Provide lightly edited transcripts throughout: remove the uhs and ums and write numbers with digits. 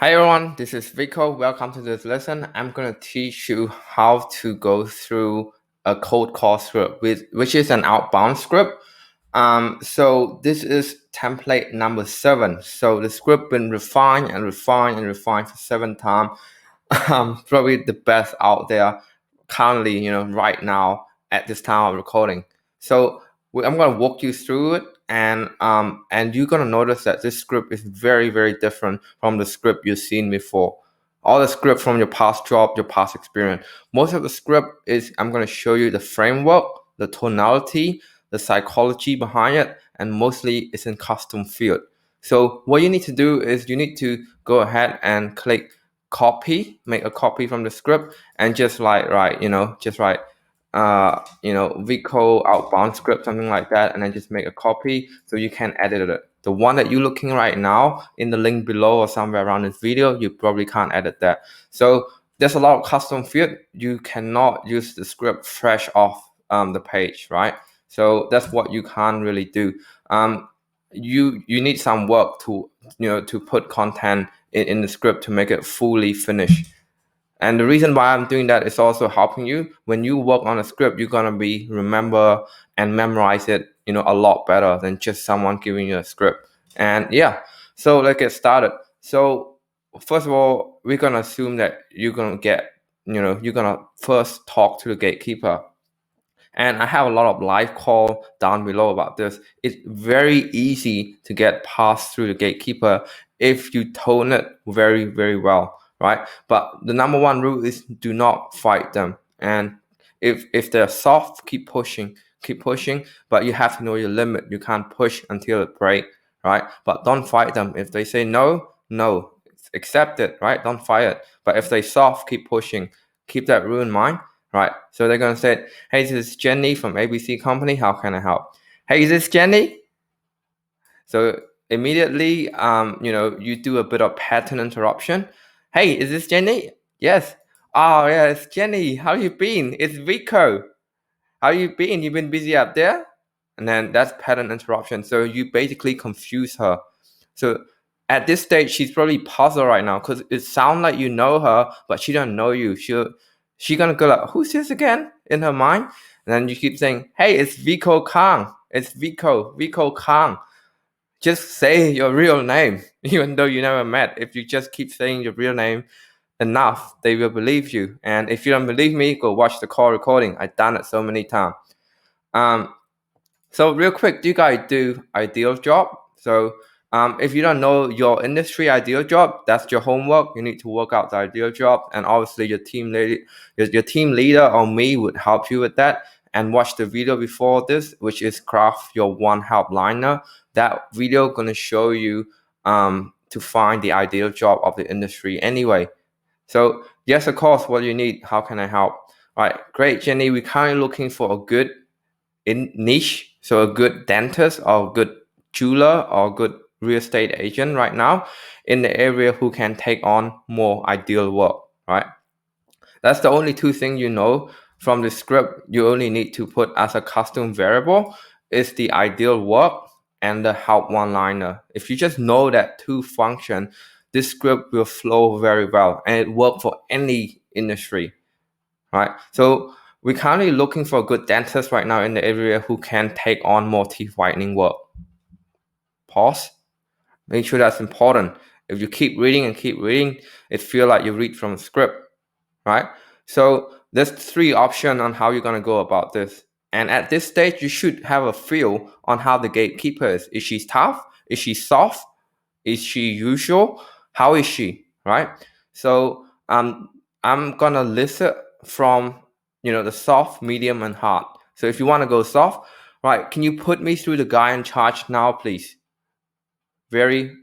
Hi everyone, this is Vico. Welcome to this lesson. I'm going to teach you how to go through a cold call script, which is an outbound script. So this is template number 7. So the script been refined and refined and refined for 7 times. Probably the best out there currently, right now at this time of recording. So I'm going to walk you through it, and you're going to notice that this script is very, very different from the script you've seen before. All the script from your past job, your past experience. Most of the script is I'm going to show you the framework, the tonality, the psychology behind it, and mostly it's in custom field. So what you need to do is you need to go ahead and click copy, make a copy from the script, and just write Vico outbound script, something like that, and then just make a copy so you can edit it. The one that you're looking right now in the link below or somewhere around this video, you probably can't edit that. So there's a lot of custom field. You cannot use the script fresh off the page, right? So that's what you can't really do. You need some work to to put content in the script to make it fully finished. And the reason why I'm doing that is also helping you when you work on a script. You're gonna be remember and memorize it, a lot better than just someone giving you a script. And yeah, so let's get started. So first of all, we're gonna assume that you're gonna first talk to the gatekeeper. And I have a lot of live call down below about this. It's very easy to get passed through the gatekeeper if you tone it very, very well, right? But the number one rule is do not fight them. And if they're soft, keep pushing, but you have to know your limit. You can't push until it breaks, right? But don't fight them. If they say no, no, accept it, right? Don't fight it. But if they soft, keep pushing. Keep that rule in mind. Right, so they're gonna say, "Hey, this is Jenny from ABC Company. How can I help?" Hey, is this Jenny? So immediately, you do a bit of pattern interruption. Hey, is this Jenny? Yes. Oh, yeah, it's Jenny. How you been? It's Vico. How you been? You been busy up there? And then that's pattern interruption. So you basically confuse her. So at this stage, she's probably puzzled right now because it sounds like you know her, but she don't know you. She gonna go like, "Who's this again?" in her mind. And then you keep saying, "Hey, it's Vico Khang. It's Vico Khang." Just say your real name, even though you never met. If you just keep saying your real name enough, they will believe you. And if you don't believe me, go watch the call recording. I've done it so many times. So real quick, do you guys do ideal job? So if you don't know your industry ideal job, that's your homework. You need to work out the ideal job, and obviously your team leader or me would help you with that. And watch the video before this, which is craft your one help liner. That video gonna show you to find the ideal job of the industry anyway. So yes, of course, what you need. How can I help? All right, great, Jenny. We're currently looking for a good niche, so a good dentist or good jeweler or good real estate agent right now in the area who can take on more ideal work, right? That's the only two things you know from the script. You only need to put as a custom variable is the ideal work and the help one liner. If you just know that two function, this script will flow very well and it works for any industry, right? So we're currently looking for a good dentist right now in the area who can take on more teeth whitening work. Pause. Make sure that's important. If you keep reading and keep reading, it feels like you read from a script, right? So there's 3 options on how you're gonna go about this. And at this stage, you should have a feel on how the gatekeeper is. Is she tough? Is she soft? Is she usual? How is she, right? So I'm gonna list it from the soft, medium, and hard. So if you want to go soft, right? Can you put me through the guy in charge now, please? Very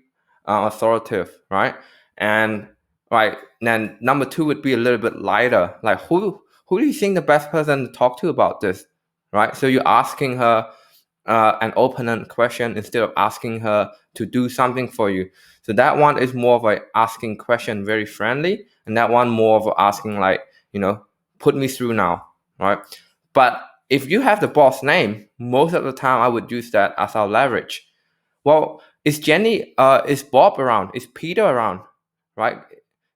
authoritative, right? And right then number 2 would be a little bit lighter. Like who do you think the best person to talk to about this, right? So you're asking her an open-ended question instead of asking her to do something for you. So that one is more of a asking question, very friendly, and that one more of a asking like, put me through now, right? But if you have the boss name, most of the time I would use that as our leverage. Well, is Jenny, is Bob around? Is Peter around? right?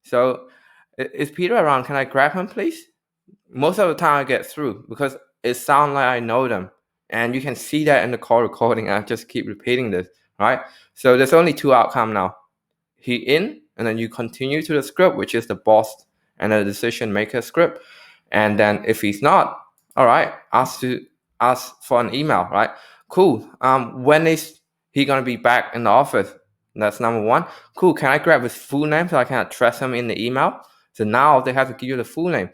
So is Peter around? Can I grab him, please? Most of the time I get through because it sounds like I know them. And you can see that in the call recording. I just keep repeating this, right? So there's only two outcomes now. He in, and then you continue to the script, which is the boss and the decision maker script. And then if he's not, all right, ask for an email, right? Cool. When is he gonna be back in the office? That's number one. Cool. Can I grab his full name so I can address him in the email? So now they have to give you the full name.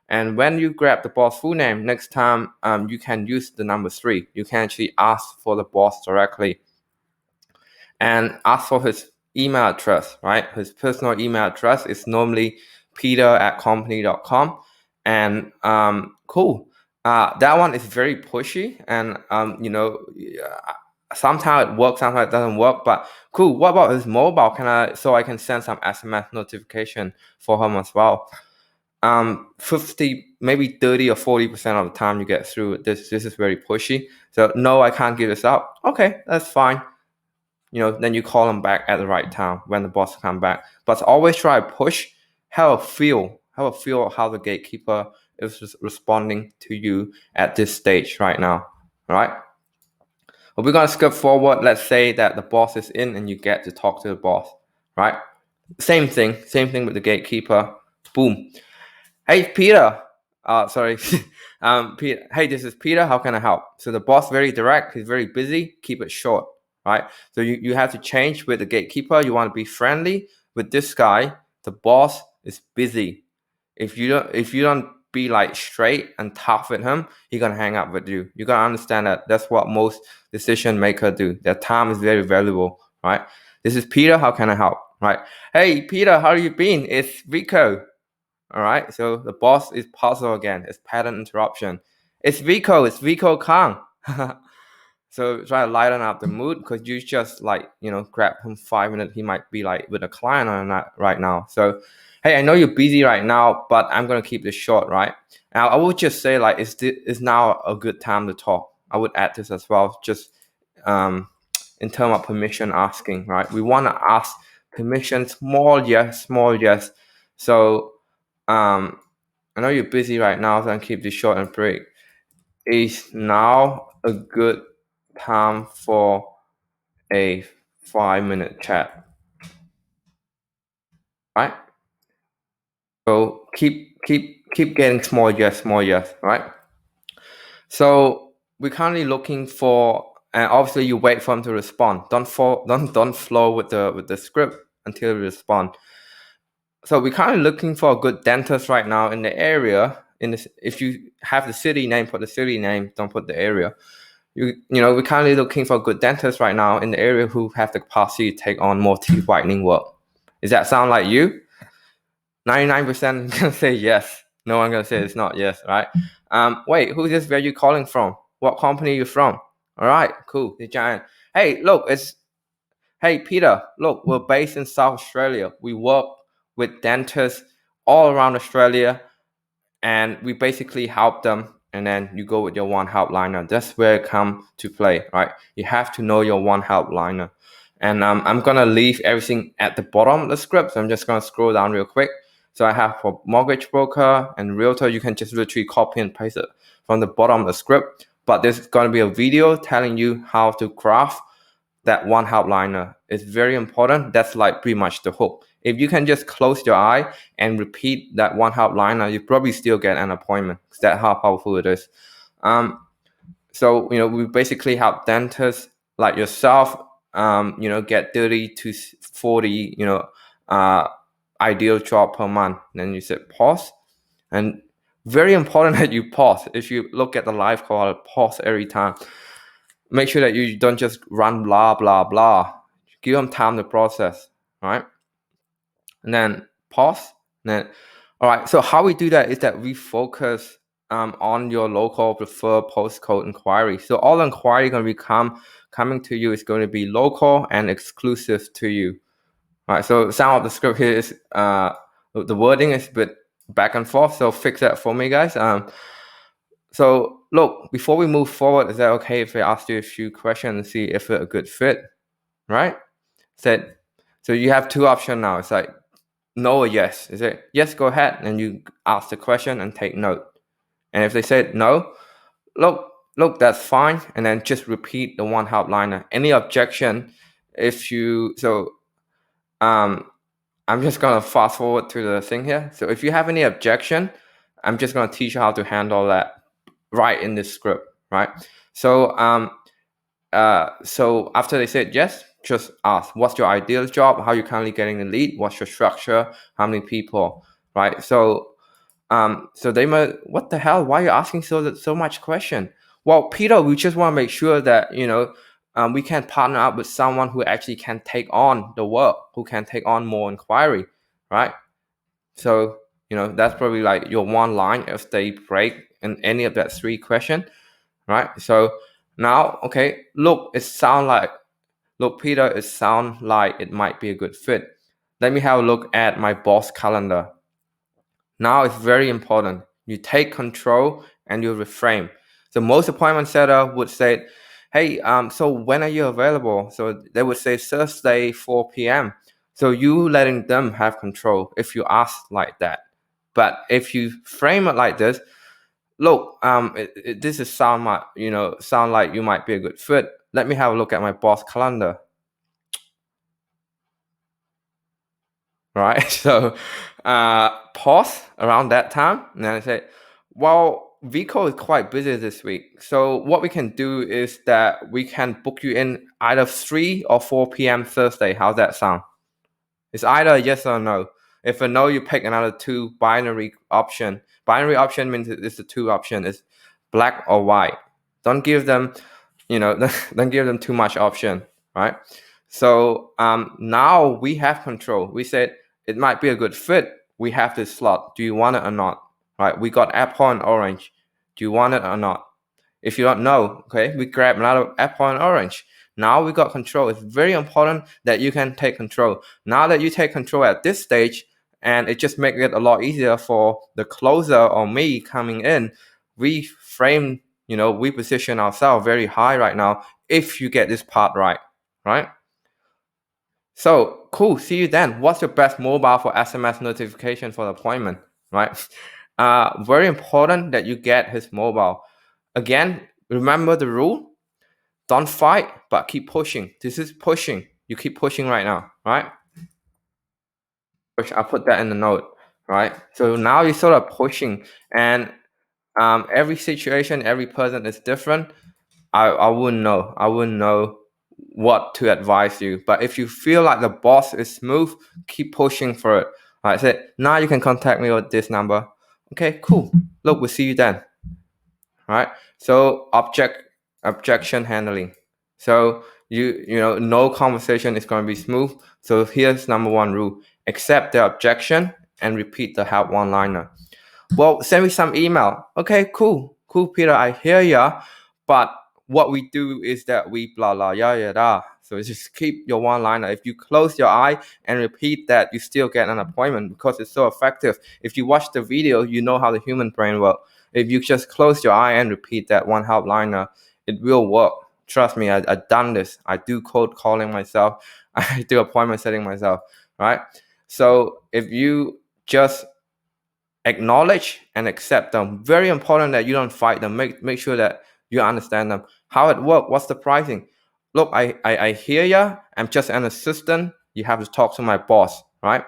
And when you grab the boss full name, next time you can use the number 3. You can actually ask for the boss directly and ask for his email address, right? His personal email address is normally peter@company.com. And cool. That one is very pushy, and sometimes it works, sometimes it doesn't work. But cool. What about his mobile? So I can send some SMS notification for him as well. 50, maybe 30 or 40% of the time you get through. This is very pushy. So no, I can't give this out. Okay, that's fine. Then you call them back at the right time when the boss come back. But always try to push. Have a feel how the gatekeeper is responding to you at this stage right now. All right. But we're gonna skip forward. Let's say that the boss is in and you get to talk to the boss. Right. Same thing with the gatekeeper. Boom. Hey Peter. Sorry. Peter. Hey, this is Peter. How can I help? So the boss very direct. He's very busy. Keep it short. Right? So you have to change with the gatekeeper. You want to be friendly with this guy. The boss is busy. If you don't be like straight and tough with him, he's gonna hang up with you. You gotta understand that. That's what most decision makers do. Their time is very valuable, right? This is Peter. How can I help? Right? Hey Peter, how you been? It's Vico. All right. So the boss is puzzle again. It's pattern interruption. It's Vico Khang. So try to lighten up the mood because you just grab him 5 minutes. He might be like with a client or not right now. So, hey, I know you're busy right now, but I'm gonna keep this short, right? Now I would just say is now a good time to talk. I would add this as well, just in terms of permission asking, right? We want to ask permission, small yes. So, I know you're busy right now, so I'll keep this short and break. Is now a good time for a 5-minute chat, right? So keep getting small yes, right? So we're currently looking for, and obviously you wait for them to respond. Don't flow with the script until they respond. So we're currently looking for a good dentist right now in the area. If you have the city name, put the city name. Don't put the area. We're currently looking for a good dentist right now in the area who have the capacity to take on more teeth whitening work. Does that sound like you? 99% gonna say yes. No one gonna say it's not yes, right? Wait, who's this? Where you calling from? What company you from? All right, cool. The giant. Hey, look, hey Peter. Look, we're based in South Australia. We work with dentists all around Australia, and we basically help them. And then you go with your one helpliner. That's where it comes to play, right? You have to know your one helpliner. And I'm gonna leave everything at the bottom of the script. So I'm just gonna scroll down real quick. So I have for mortgage broker and realtor, you can just literally copy and paste it from the bottom of the script. But there's gonna be a video telling you how to craft that one helpliner. It's very important. That's like pretty much the hook. If you can just close your eye and repeat that one helpliner, you probably still get an appointment. That's how powerful it is. So we basically help dentists like yourself, get 30 to 40, ideal job per month. Then you said pause, and very important that you pause. If you look at the live call, pause every time. Make sure that you don't just run blah blah blah. Give them time to process, right? And then pause. And then, all right. So how we do that is that we focus on your local preferred postcode inquiry. So all inquiry going to be coming to you is going to be local and exclusive to you. All right. So some of the script here is the wording is a bit back and forth. So fix that for me, guys. So look, before we move forward, is that okay if I ask you a few questions and see if it's a good fit, right? So you have two options now. It's like no or yes. Is it yes? Go ahead, and you ask the question and take note. And if they said no, look, that's fine, and then just repeat the one helpliner. Any objection, if you so I'm just gonna fast forward to the thing here. So if you have any objection, I'm just gonna teach you how to handle that right in this script, right? So after they said yes, just ask, what's your ideal job? How you currently getting the lead? What's your structure? How many people, right? So they might, what the hell? Why are you asking so much question? Well, Peter, we just want to make sure that we can partner up with someone who actually can take on the work, who can take on more inquiry, right? So that's probably like your one line if they break in any of that three question, right? So now, okay, look, Peter, it sound like it might be a good fit. Let me have a look at my boss calendar. Now it's very important. You take control and you reframe. So most appointment setter would say, hey, so when are you available? So they would say Thursday, 4 p.m. So you letting them have control if you ask like that. But if you frame it like this, look, this is sound like you might be a good fit. Let me have a look at my boss calendar. Right? So pause around that time, and then I say, well, Vico is quite busy this week. So what we can do is that we can book you in either 3 or 4 p.m. Thursday. How's that sound? It's either a yes or no. If a no, you pick another two binary option. Binary option means it's the two option. It's black or white. Don't give them, don't give them too much option, right? So now we have control. We said it might be a good fit. We have this slot. Do you want it or not? Right? We got apple and orange. Do you want it or not? If you don't know, okay, we grab another apple and orange. Now we got control. It's very important that you can take control. Now that you take control at this stage, and it just makes it a lot easier for the closer or me coming in, we frame, we position ourselves very high right now if you get this part right? So cool. See you then. What's your best mobile for SMS notification for the appointment, right? Very important that you get his mobile. Again, remember the rule. Don't fight, but keep pushing. This is pushing. You keep pushing right now, right? Push. I'll put that in the note, right? So now you're sort of pushing, and every situation, every person is different. I wouldn't know. I wouldn't know what to advise you. But if you feel like the boss is smooth, keep pushing for it. All right, so now you can contact me with this number. Okay, cool. Look, we'll see you then. All right. So objection handling. So no conversation is going to be smooth. So here's number one rule: accept the objection and repeat the help one-liner. Well, send me some email. Okay, cool, Peter. I hear ya, but what we do is that we blah blah yada. So just keep your one-liner. If you close your eye and repeat that, you still get an appointment because it's so effective. If you watch the video, you know how the human brain works. If you just close your eye and repeat that one helpliner, it will work. Trust me, I've done this. I do cold calling myself. I do appointment setting myself, right? So if you just acknowledge and accept them, very important that you don't fight them. Make sure that you understand them. How it works, what's the pricing? Look, I hear ya. I'm just an assistant. You have to talk to my boss, right?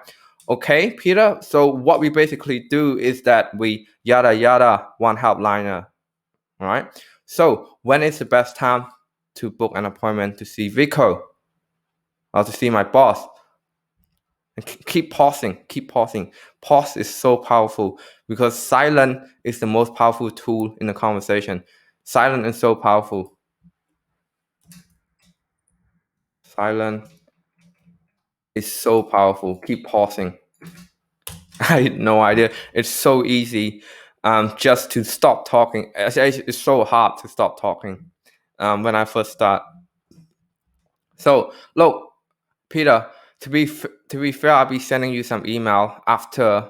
Okay, Peter. So what we basically do is that we yada yada one helpliner, right? So when is the best time to book an appointment to see Vico or to see my boss? And keep pausing. Pause is so powerful because silent is the most powerful tool in the conversation. Silent is so powerful. Silent is so powerful. Keep pausing. I had no idea. It's so easy just to stop talking. It's so hard to stop talking when I first start. So look, Peter, to be fair, I'll be sending you some email after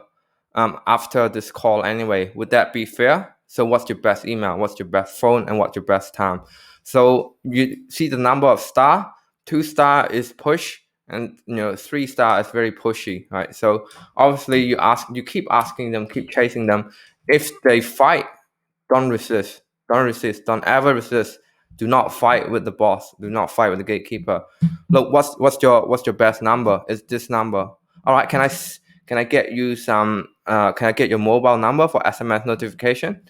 this call anyway. Would that be fair? So what's your best email? What's your best phone? And what's your best time? So you see the number of star. 2 star is push, and 3-star is very pushy, right? So obviously you keep asking them, keep chasing them. If they fight, don't resist. Don't resist. Don't ever resist. Do not fight with the boss. Do not fight with the gatekeeper. Look, what's your best number? It's this number. All right, can I get you some? Can I get your mobile number for SMS notification?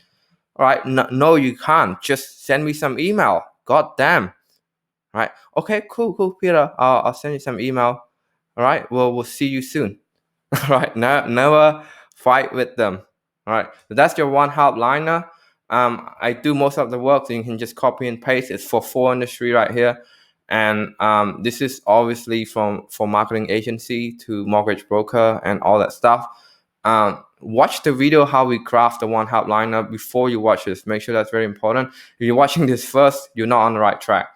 All right, no, you can't. Just send me some email. God damn. Right. Okay, cool, Peter. I'll send you some email. All right. We'll see you soon. All right. Never fight with them. All right. So that's your one help liner. I do most of the work, so you can just copy and paste. It's for 4 industry right here, and this is obviously for marketing agency to mortgage broker and all that stuff. Watch the video how we craft the one help liner before you watch this. Make sure that's very important. If you're watching this first, you're not on the right track.